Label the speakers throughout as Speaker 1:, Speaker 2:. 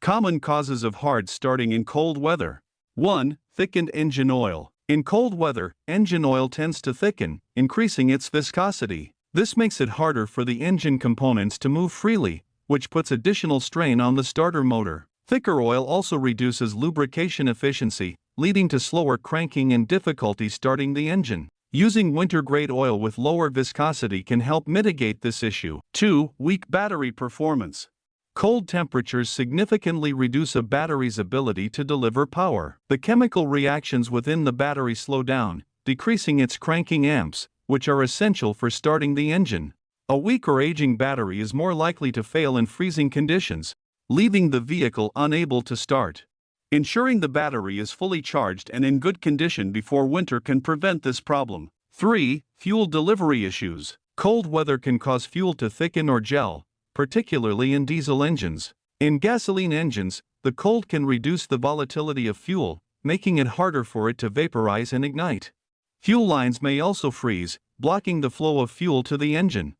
Speaker 1: Common causes of hard starting in cold weather. 1. Thickened engine oil. In cold weather, engine oil tends to thicken, increasing its viscosity. This makes it harder for the engine components to move freely, which puts additional strain on the starter motor. Thicker oil also reduces lubrication efficiency, leading to slower cranking and difficulty starting the engine. Using winter-grade oil with lower viscosity can help mitigate this issue. 2. Weak battery performance. Cold temperatures significantly reduce a battery's ability to deliver power. The chemical reactions within the battery slow down, decreasing its cranking amps, which are essential for starting the engine. A weak or aging battery is more likely to fail in freezing conditions, leaving the vehicle unable to start. Ensuring the battery is fully charged and in good condition before winter can prevent this problem. 3. Fuel delivery issues. Cold weather can cause fuel to thicken or gel, particularly in diesel engines. In gasoline engines, the cold can reduce the volatility of fuel, making it harder for it to vaporize and ignite. Fuel lines may also freeze, blocking the flow of fuel to the engine.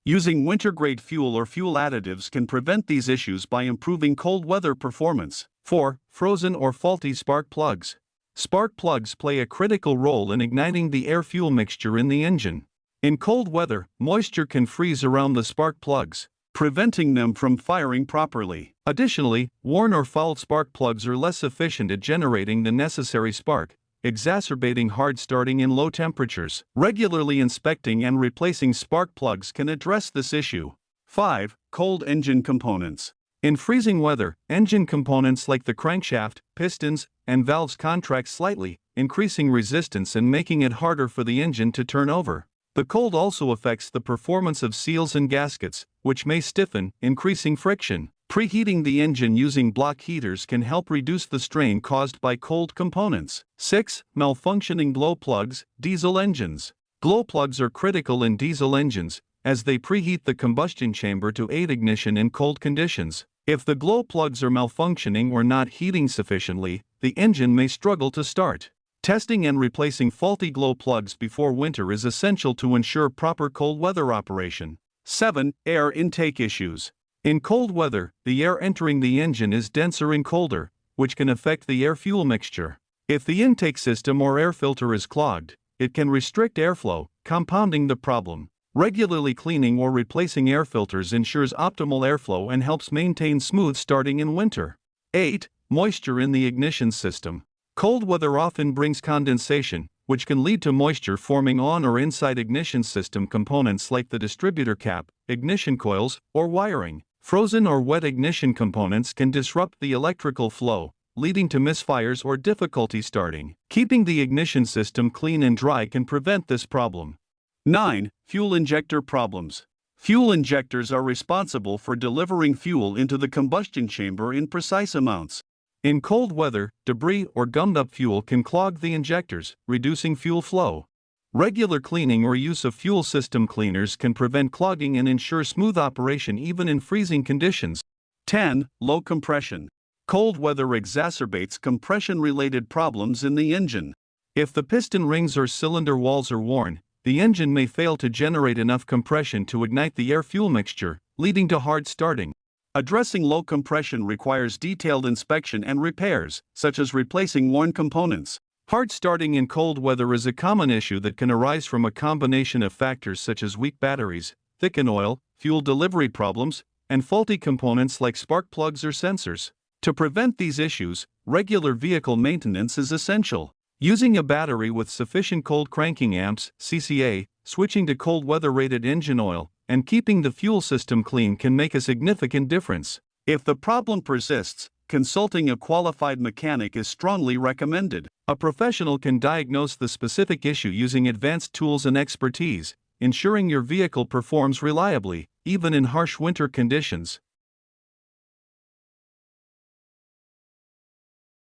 Speaker 1: Using winter-grade fuel or fuel additives can prevent these issues by improving cold weather performance. 4. Frozen or faulty spark plugs. Spark plugs play a critical role in igniting the air-fuel mixture in the engine. In cold weather, moisture can freeze around the spark plugs, preventing them from firing properly. Additionally, worn or fouled spark plugs are less efficient at generating the necessary spark, exacerbating hard starting in low temperatures. Regularly inspecting and replacing spark plugs can address this issue. 5. Cold engine components. In freezing weather, engine components like the crankshaft, pistons, and valves contract slightly, increasing resistance and making it harder for the engine to turn over. The cold also affects the performance of seals and gaskets, which may stiffen, increasing friction. Preheating the engine using block heaters can help reduce the strain caused by cold components. 6. Malfunctioning glow plugs, diesel engines. Glow plugs are critical in diesel engines, as they preheat the combustion chamber to aid ignition in cold conditions. If the glow plugs are malfunctioning or not heating sufficiently, the engine may struggle to start. Testing and replacing faulty glow plugs before winter is essential to ensure proper cold weather operation. 7. Air intake issues. In cold weather, the air entering the engine is denser and colder, which can affect the air-fuel mixture. If the intake system or air filter is clogged, it can restrict airflow, compounding the problem. Regularly cleaning or replacing air filters ensures optimal airflow and helps maintain smooth starting in winter. 8. Moisture in the ignition system. Cold weather often brings condensation, which can lead to moisture forming on or inside ignition system components like the distributor cap, ignition coils, or wiring. Frozen or wet ignition components can disrupt the electrical flow, leading to misfires or difficulty starting. Keeping the ignition system clean and dry can prevent this problem. 9. Fuel injector problems. Fuel injectors are responsible for delivering fuel into the combustion chamber in precise amounts. In cold weather, debris or gummed-up fuel can clog the injectors, reducing fuel flow. Regular cleaning or use of fuel system cleaners can prevent clogging and ensure smooth operation even in freezing conditions. 10. Low compression. Cold weather exacerbates compression-related problems in the engine. If the piston rings or cylinder walls are worn, the engine may fail to generate enough compression to ignite the air-fuel mixture, leading to hard starting. Addressing low compression requires detailed inspection and repairs, such as replacing worn components. Hard starting in cold weather is a common issue that can arise from a combination of factors such as weak batteries, thickened oil, fuel delivery problems, and faulty components like spark plugs or sensors. To prevent these issues, regular vehicle maintenance is essential. Using a battery with sufficient cold cranking amps, CCA, switching to cold weather-rated engine oil, and keeping the fuel system clean can make a significant difference. If the problem persists, consulting a qualified mechanic is strongly recommended. A professional can diagnose the specific issue using advanced tools and expertise, ensuring your vehicle performs reliably, even in harsh winter conditions.